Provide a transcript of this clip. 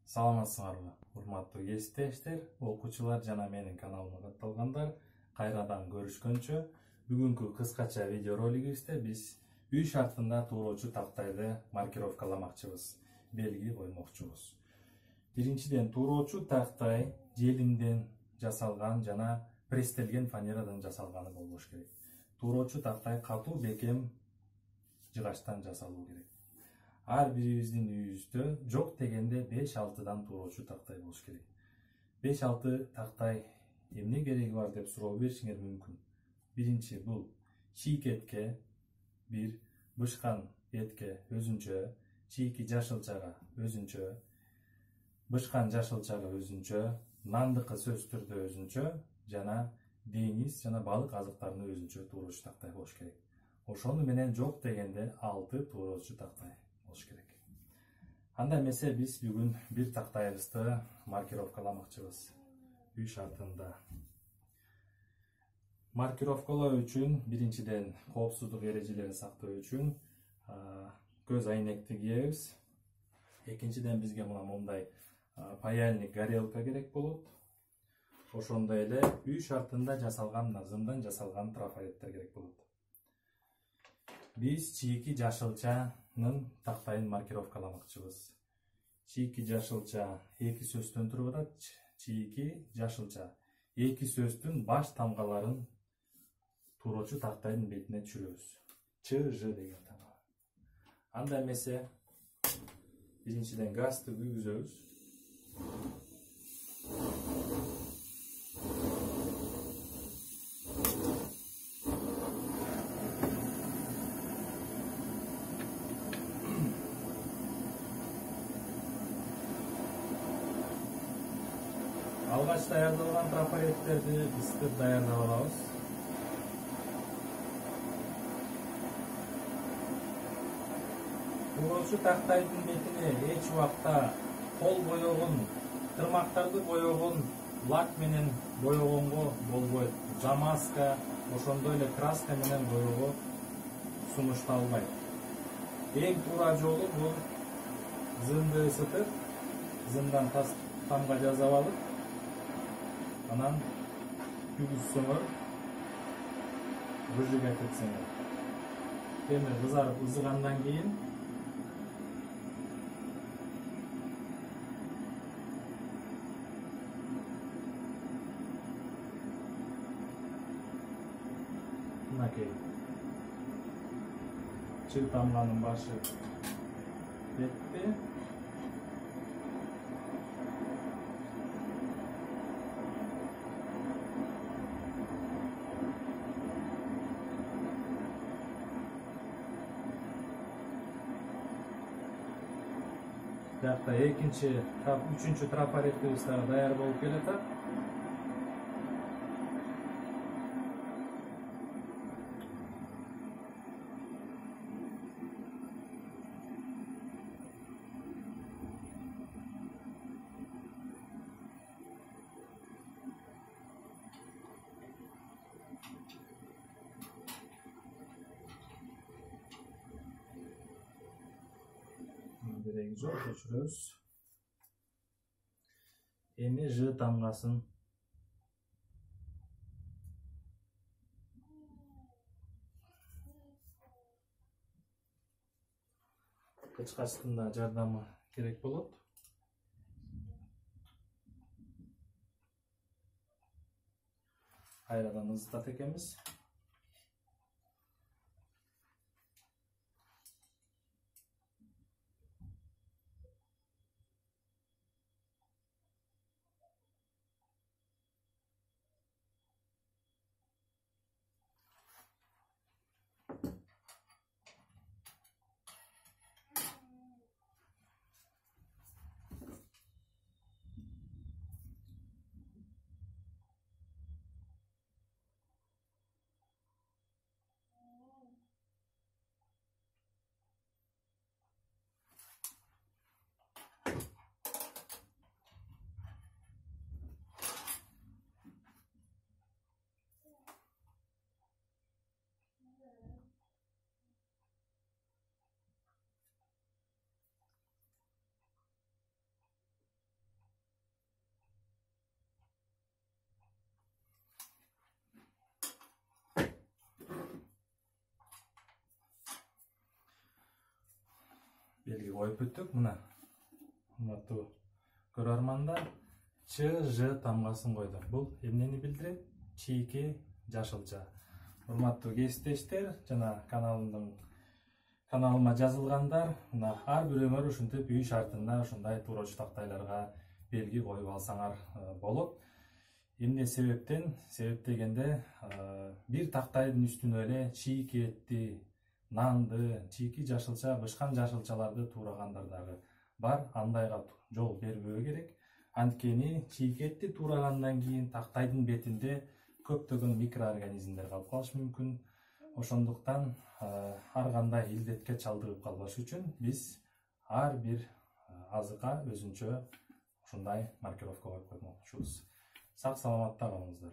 Саламатсыңарбы, урматтуу кесиптештер, окуучулар жана менин каналыма катталгандар. Кайрадан көрүшкөнчө, бүгүнкү кыскача видеоролигибизде биз үй шартында туурочу тактайды маркировкаламакчыбыз, белги коймокчубуз. Биринчиден, туурочу тактай желимден жасалган жана пресстелген фанерадан жасалганы болбош керек. Туурочу тактай катуу бекем жыгачтан жасалуу керек. Ар бирибиздин үйүбүздө жок дегенде 5-6дан туурочу тактай болуш керек. 5-6 тактай эмне кереги бар деп суроо беришиңер мүмкүн. Биринчи, бул чийкетке, бир бышкан этке өзүнчө, чийки жашылчага өзүнчө, бышкан жашылчага өзүнчө, нандыкы сөзсүз түрдө өзүнчө жана деңиз жана балык азыктарына өзүнчө туурочу тактай болуш керек. Ошону менен жок дегенде 6 туурочу тактай болуш керек. Анда эмесе биз бүгүн бир тактайыбызды маркировкаламакчыбыз үй шартында. Маркировкалоо үчүн биринчиден коопсуздук эрежелерин сактоо үчүн көз айнекти кийебиз. Экинчиден бизге мындай паяльник горелка керек болот. Ошондой эле үй шартында жасалган зымдан жасалган трафареттер керек болот. Биз чийки жашылчанын тактайын маркировкаламакчыбыз. Чийки жашылча 2 сөздөн туруп атат. Чийки жашылча 2 сөздүн баш тамгаларын туурочу тактайдын бетине түшүрөбүз. ЧЖ деген тамга. Анда эмесе биринчиден газды күйгүзөбүз. Алгач даярдалган трафареттерди ысытып даярдап алабыз. Туурочу тактайдын бетине эч убакта кол боёгун, тырмактарды боёгун лак менен боёгонго болбойт. Замазка, ошондой эле краска менен боёго сунушталбайт. Эң туура жолу бул зымды ысытып, зымдан тамга жасап алып, анан күгүзсөңөр, выжигать этсеңер. Темир кызарып ызыгандан кийин мынакей чыр тамганын башы бетти. Жакта үчүнчү трафареттибиз дагы даяр болуп келатат. Береги жок өчүрөбүз. Эми Ж тамгасын кычкачтын да жардамы керек болот. Кайрадан ысытат экенбиз. белги коюп өттүк. Мына урматтуу көрөрмандар, ЧЖ тамгасын койдук. Бул эмнени билдирет? Чийки жашылча. Урматтуу кесиптештер жана каналыма жазылгандар, мына ар бирөөңөр ушинтип үй шартында ушундай туурочу тактайларга белги коюп алсаңар болот. Эмне себептен? Себеп дегенде бир тактайдын үстүнө эле чийки этти, нанды, чийки жашылча, бышкан жашылчаларды туурагандар дагы бар. Андайга жол бербөө керек. Анткени чийки этти туурагандан кийин тактайдын бетинде көптөгөн микроорганизмдер калып калышы мүмкүн. Ошондуктан ар кандай илдетке чалдыгып калбаш үчүн биз ар бир азыкка өзүнчө ушундай маркировка коюп коймокчубуз. Сак саламатта калыңыздар.